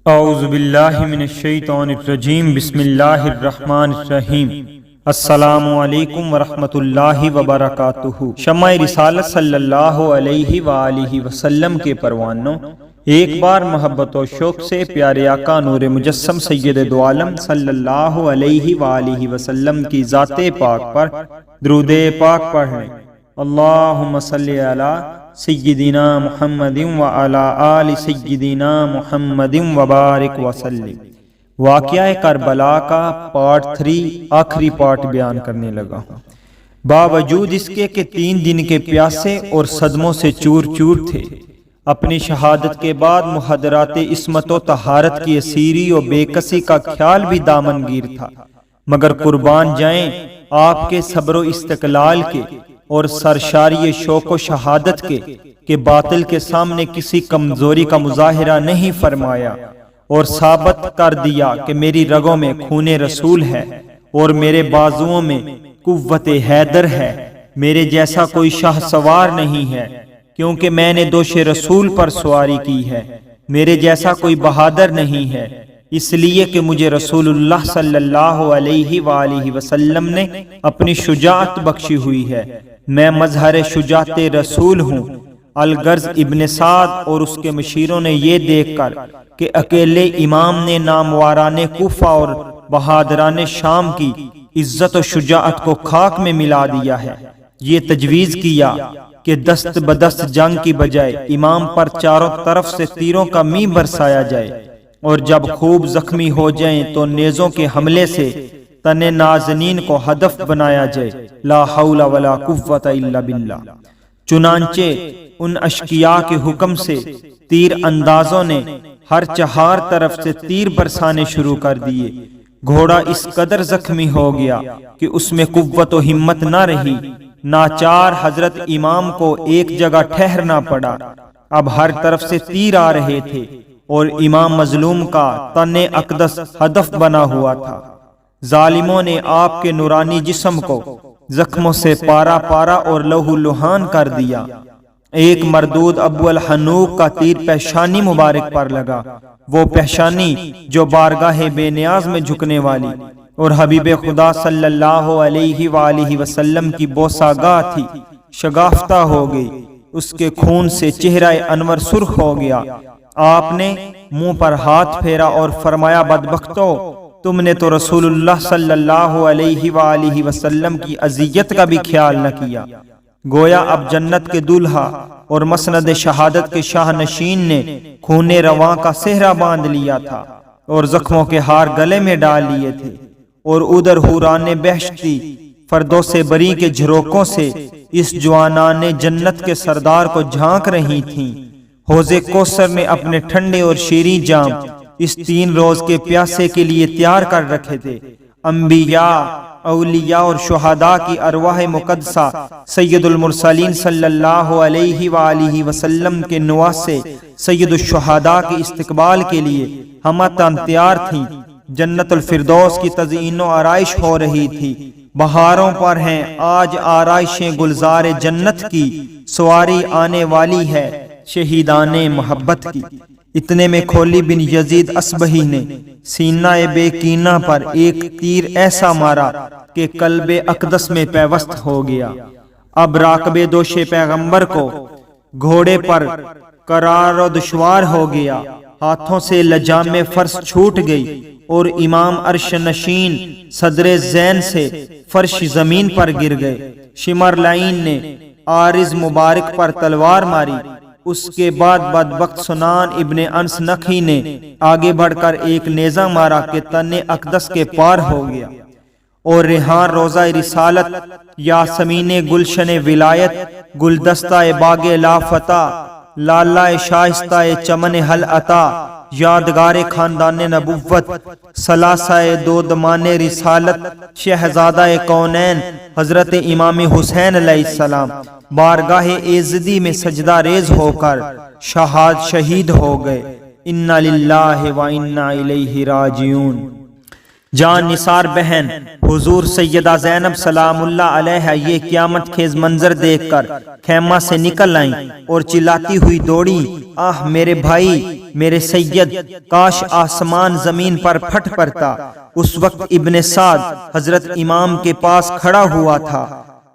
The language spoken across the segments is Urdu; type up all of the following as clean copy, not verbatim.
اعوذ باللہ من الشیطان الرجیم بسم اللہ الرحمن الرحیم السلام علیکم ورحمۃ اللہ وبرکاتہ۔ شمع رسالت صلی اللہ علیہ وآلہ وسلم کے پروانوں، ایک بار محبت و شوق سے پیارے آقا نور مجسم سید دو عالم صلی اللہ علیہ وآلہ وسلم کی ذات پاک پر درود پاک پڑھیں۔ اللہم صلی علی سیدنا محمد وعلی آل سیدنا محمد وبارک وسلم۔ واقعہ کربلا کا پارٹ 3 آخری پارٹ بیان کرنے لگا ہوں۔ باوجود اس کے کہ 3 دن کے پیاسے اور صدموں سے چور چور تھے، اپنی شہادت کے بعد محاضرات عصمت و طہارت کی اسیری و بے کسی کا خیال بھی دامن گیر تھا، مگر قربان جائیں آپ کے صبر و استقلال کے اور سرشاری شوق و شہادت کے کہ باطل کے سامنے کسی کمزوری کا مظاہرہ نہیں فرمایا اور ثابت کر دیا کہ میری رگوں میں خون رسول ہے اور میرے بازوؤں میں قوت حیدر ہے، میرے جیسا کوئی شاہ سوار نہیں ہے کیونکہ میں نے دوش رسول پر سواری کی ہے، میرے جیسا کوئی بہادر نہیں ہے اس لیے کہ مجھے رسول اللہ صلی اللہ علیہ وآلہ وسلم نے اپنی شجاعت بخشی ہوئی ہے، میں مظہر شجاعت رسول ہوں۔ الغرض ابن سعد اور اس کے مشیروں نے یہ دیکھ کر کہ اکیلے امام نے نامواران کوفہ اور بہادران شام کی عزت و شجاعت کو خاک میں ملا دیا ہے، یہ تجویز کیا کہ دست بدست جنگ کی بجائے امام پر چاروں طرف سے تیروں کا می برسایا جائے اور جب خوب زخمی ہو جائیں تو نیزوں کے حملے سے تن نازنین کو ہدف بنایا جائے، لا حول ولا قوت الا باللہ۔ چنانچہ ان اشقیاء کے حکم سے تیر اندازوں نے ہر چہار طرف سے تیر برسانے شروع کر دیے، گھوڑا اس قدر زخمی ہو گیا کہ اس میں قوت و ہمت نہ رہی، ناچار حضرت امام کو ایک جگہ ٹھہرنا پڑا، اب ہر طرف سے تیر آ رہے تھے اور امام مظلوم کا تن اقدس ہدف بنا ہوا تھا۔ ظالموں نے آپ کے نورانی جسم کو زخموں سے پارا پارا اور لہو لہان کر دیا۔ ایک مردود ابو الحنوق کا تیر پیشانی مبارک پر لگا، وہ پیشانی جو بارگاہ بے نیاز میں جھکنے والی اور حبیب خدا صلی اللہ علیہ وآلہ وسلم کی بوسہ گاہ تھی، شگافتہ ہو گئی، اس کے خون سے چہرہ انور سرخ ہو گیا۔ آپ نے منہ پر ہاتھ پھیرا اور فرمایا، بدبختو، تم نے تو رسول اللہ صلی اللہ علیہ وآلہ وسلم کی اذیت کا بھی خیال نہ کیا۔ گویا اب جنت کے دولہا اور مسند شہادت کے شاہ نشین نے خون رواں کا صحرا باندھ لیا تھا اور زخموں کے ہار گلے میں ڈال لیے تھے، اور ادھر حوران بہشتی فردوس بری کے جھروکوں سے اس جوانان جنت کے سردار کو جھانک رہی تھیں۔ حوض کوثر میں اپنے ٹھنڈے اور شیریں جام اس 3 روز کے پیاسے کے لیے تیار کر رکھے تھے۔ انبیاء، اولیاء اور شہداء کی ارواح مقدسہ سید المرسلین صلی اللہ علیہ وآلہ وسلم کے نواسے سید الشہداء کے استقبال کے لیے ہمتاً تیار تھیں۔ جنت الفردوس کی تزئین و آرائش ہو رہی تھی، بہاروں پر ہیں آج آرائشیں گلزار جنت کی، سواری آنے والی ہے شہیدان محبت کی۔ اتنے میں کھولی بن یزید اصبہی نے سینہ بے کینہ پر ایک تیر ایسا مارا کہ قلب اقدس میں پیوست ہو گیا۔ اب راکب دوش پیغمبر کو گھوڑے پر قرار و دشوار ہو گیا، ہاتھوں سے لجام فرش چھوٹ گئی اور امام عرش نشین صدر زین سے فرش زمین پر گر گئے۔ شمر لعین نے عارض مبارک پر تلوار ماری، اس کے بعد بدبخت سنان ابن انس نخی نے آگے بڑھ کر ایک نیزہ مارا کہ تن اقدس کے پار ہو گیا، اور ریحان روزہ رسالت، یاسمین گلشن ولایت، گلدستہ باغ لافتہ، لالہ شائستہ چمن حل عطا، یادگار خاندان نبوت، ثلاثہ دودمان رسالت، شہزادہ کونین حضرت امام حسین علیہ السلام بارگاہ ایزدی میں سجدہ ریز ہو کر شہید ہو گئے۔ انا للہ و انا الیہ راجعون۔ جان نثار بہن حضور سیدہ زینب سلام اللہ علیہ یہ قیامت خیز منظر دیکھ کر خیمہ سے نکل آئیں اور چلاتی ہوئی دوڑی، آہ میرے بھائی، میرے سید، کاش آسمان زمین پر پھٹ پڑتا۔ اس وقت ابن سعد حضرت امام کے پاس کھڑا ہوا تھا،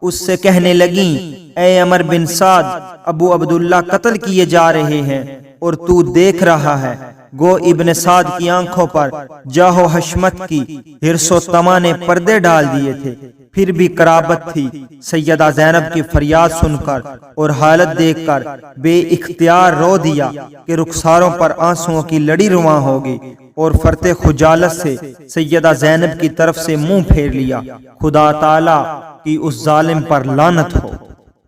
اس سے کہنے لگیں، اے عمر بن سعد، ابو عبداللہ قتل کیے جا رہے ہیں اور تو دیکھ رہا ہے۔ گو ابن سعد کی آنکھوں پر جاہ و حشمت کی حرص و طمع نے پردے ڈال دیے تھے، پھر بھی قرابت تھی۔ سیدہ زینب کی فریاد سن کر اور حالت دیکھ کر بے اختیار رو دیا کہ رخساروں پر آنسوؤں کی لڑی رواں ہوگی، اور فرط خجالت سے سیدہ زینب کی طرف سے منہ پھیر لیا۔ خدا تعالی کی اس ظالم پر لعنت ہو۔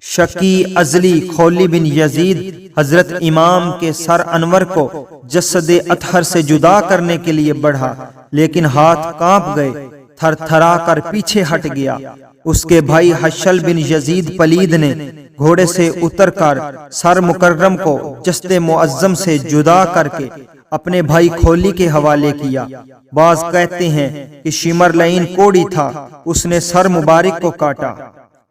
شکی ازلی خولی بن یزید حضرت امام کے سر انور کو جسد اطہر سے جدا کرنے کے لیے بڑھا، لیکن ہاتھ کانپ گئے، تھر تھرا کر پیچھے ہٹ گیا۔ اس کے بھائی حشل بن یزید پلید نے گھوڑے سے اتر کر سر مکرم کو جسد معظم سے جدا کر کے اپنے بھائی کھولی کے حوالے کیا۔ بعض کہتے ہیں کہ شمر لعین کوڑی تھا، اس نے سر مبارک کو کاٹا۔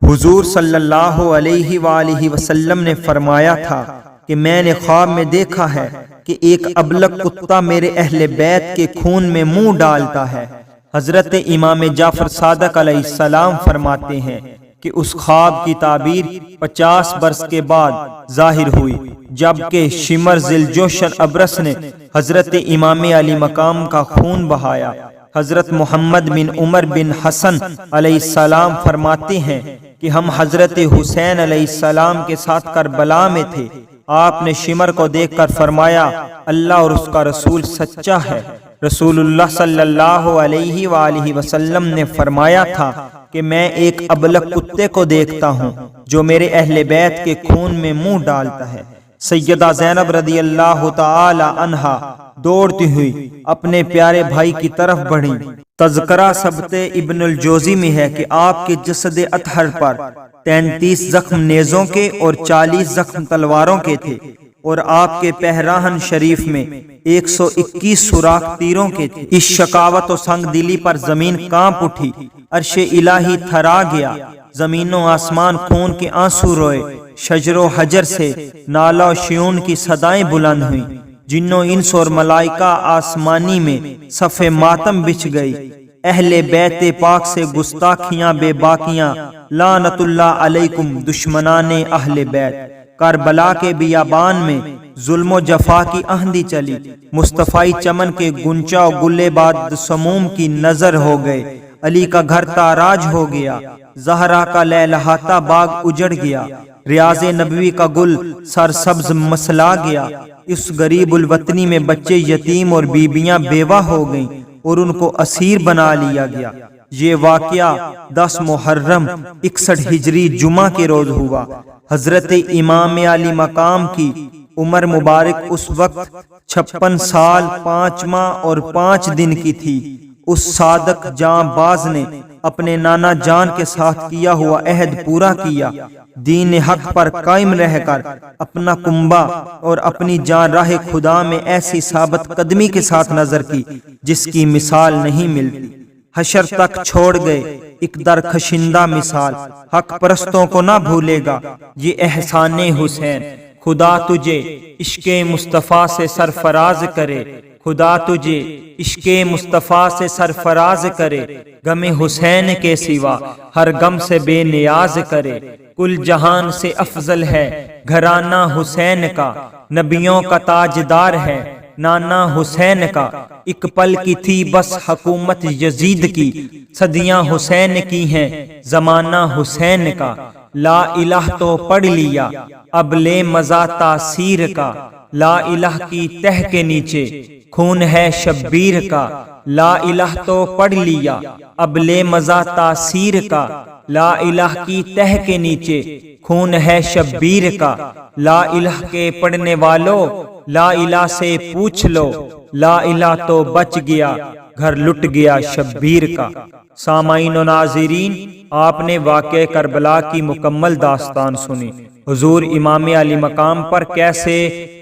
حضور صلی اللہ علیہ وآلہ وسلم نے فرمایا تھا کہ میں نے خواب میں دیکھا ہے کہ ایک ابلک کتا میرے اہل بیت کے خون میں منہ ڈالتا ہے۔ حضرت امام جعفر صادق علیہ السلام فرماتے ہیں کہ اس خواب کی تعبیر 50 برس کے بعد ظاہر ہوئی، جبکہ شمر ذیلجوشن ابرس نے حضرت امام علی مقام کا خون بہایا۔ حضرت محمد بن عمر بن حسن علیہ السلام فرماتے ہیں کہ ہم حضرت حسین علیہ السلام کے ساتھ کربلا میں تھے، آپ نے شمر کو دیکھ کر فرمایا، اللہ اور اس کا رسول سچا ہے۔ رسول اللہ صلی اللہ علیہ وآلہ وسلم نے فرمایا تھا کہ میں ایک ابلک کتے کو دیکھتا ہوں جو میرے اہل بیت کے خون میں منہ ڈالتا ہے۔ سیدہ زینب رضی اللہ تعالی عنہا دوڑتی ہوئی اپنے پیارے بھائی کی طرف بڑھی۔ تذکرہ سبت ابن الجوزی میں ہے کہ آپ کے جسد اطہر پر 33 زخم نیزوں کے اور 40 زخم تلواروں کے تھے، اور آپ کے پہراہن شریف میں 121 سوراخ تیروں کے تھے۔ اس شقاوت و سنگ دلی پر زمین کانپ اٹھی، عرش الہی تھرا گیا، زمین و آسمان خون کے آنسو روئے، شجر و حجر سے نالا و شیون کی صدائیں بلند ہوئیں، جن و انس اور ملائکہ آسمانی میں صف ماتم بچھ گئی۔ اہل بیت پاک سے گستاخیاں بے باکیاں، لعنت اللہ علیکم دشمنان اہل بیت۔ کربلا کے بیابان میں ظلم و جفا کی آندھی چلی، مصطفی چمن کے گنچا و گلے باد سموم کی نظر ہو گئے، علی کا گھر تاراج ہو گیا، زہرا کا لہلہاتا باغ اجڑ گیا، ریاض نبوی کا گل سرسبز مسلا گیا۔ اس غریب الوطنی میں بچے یتیم اور بیویاں بیوہ ہو گئیں اور ان کو اسیر بنا لیا گیا۔ یہ واقعہ 10 محرم 61 ہجری جمعہ کے روز ہوا۔ حضرت امام علی مقام کی عمر مبارک اس وقت 56 سال 5 ماہ اور 5 دن کی تھی۔ اس صادق جاں باز نے اپنے نانا جان کے ساتھ کیا ہوا عہد پورا کیا، دین حق پر قائم رہ کر اپنا کنبہ اور اپنی جان راہ خدا میں ایسی ثابت قدمی کے ساتھ نظر کی جس کی مثال نہیں ملتی۔ حشر تک چھوڑ گئے ایک درخشندہ مثال، حق پرستوں کو نہ بھولے گا یہ احسان حسین۔ خدا تجھے عشق مصطفیٰ سے سرفراز کرے، خدا تجھے عشق مصطفیٰ سے سرفراز کرے، غم حسین کے سوا ہر غم سے بے نیاز کرے۔ کل جہان سے افضل ہے گھرانہ حسین کا، نبیوں کا تاجدار ہے نانا حسین کا۔ ایک پل کی تھی بس حکومت یزید کی، صدیاں حسین کی ہیں زمانہ حسین کا۔ لا الہ تو پڑھ لیا اب لے مزہ تاثیر کا، لا الہ کی تہ کے نیچے خون ہے شبیر کا۔ لا الہ تو پڑھ لیا اب لے مزہ تاثیر کا، لا الہ کی تہ کے نیچے خون ہے شبیر کا۔ لا الہ کے پڑھنے والوں لا الہ سے پوچھ لو، لا الہ تو بچ گیا گھر لٹ گیا شبیر کا۔ سامعین و ناظرین، آپ نے واقعہ کربلا کی مکمل داستان سنی۔ حضور امام علی مقام پر کیسے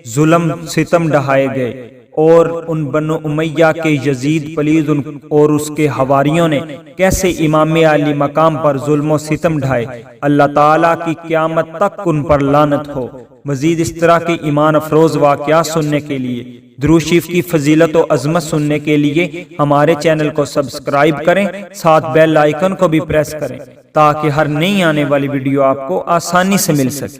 ظلم ستم ڈھائے گئے، اور ان بنو امیہ کے یزید پلیز اور اس کے حواریوں نے کیسے امام علی مقام پر ظلم و ستم ڈھائے، اللہ تعالیٰ کی قیامت تک ان پر لعنت ہو۔ مزید اس طرح کے ایمان افروز واقعات سننے کے لیے، درود شریف کی فضیلت و عظمت سننے کے لیے ہمارے چینل کو سبسکرائب کریں، ساتھ بیل آئیکن کو بھی پریس کریں تاکہ ہر نئی آنے والی ویڈیو آپ کو آسانی سے مل سکے۔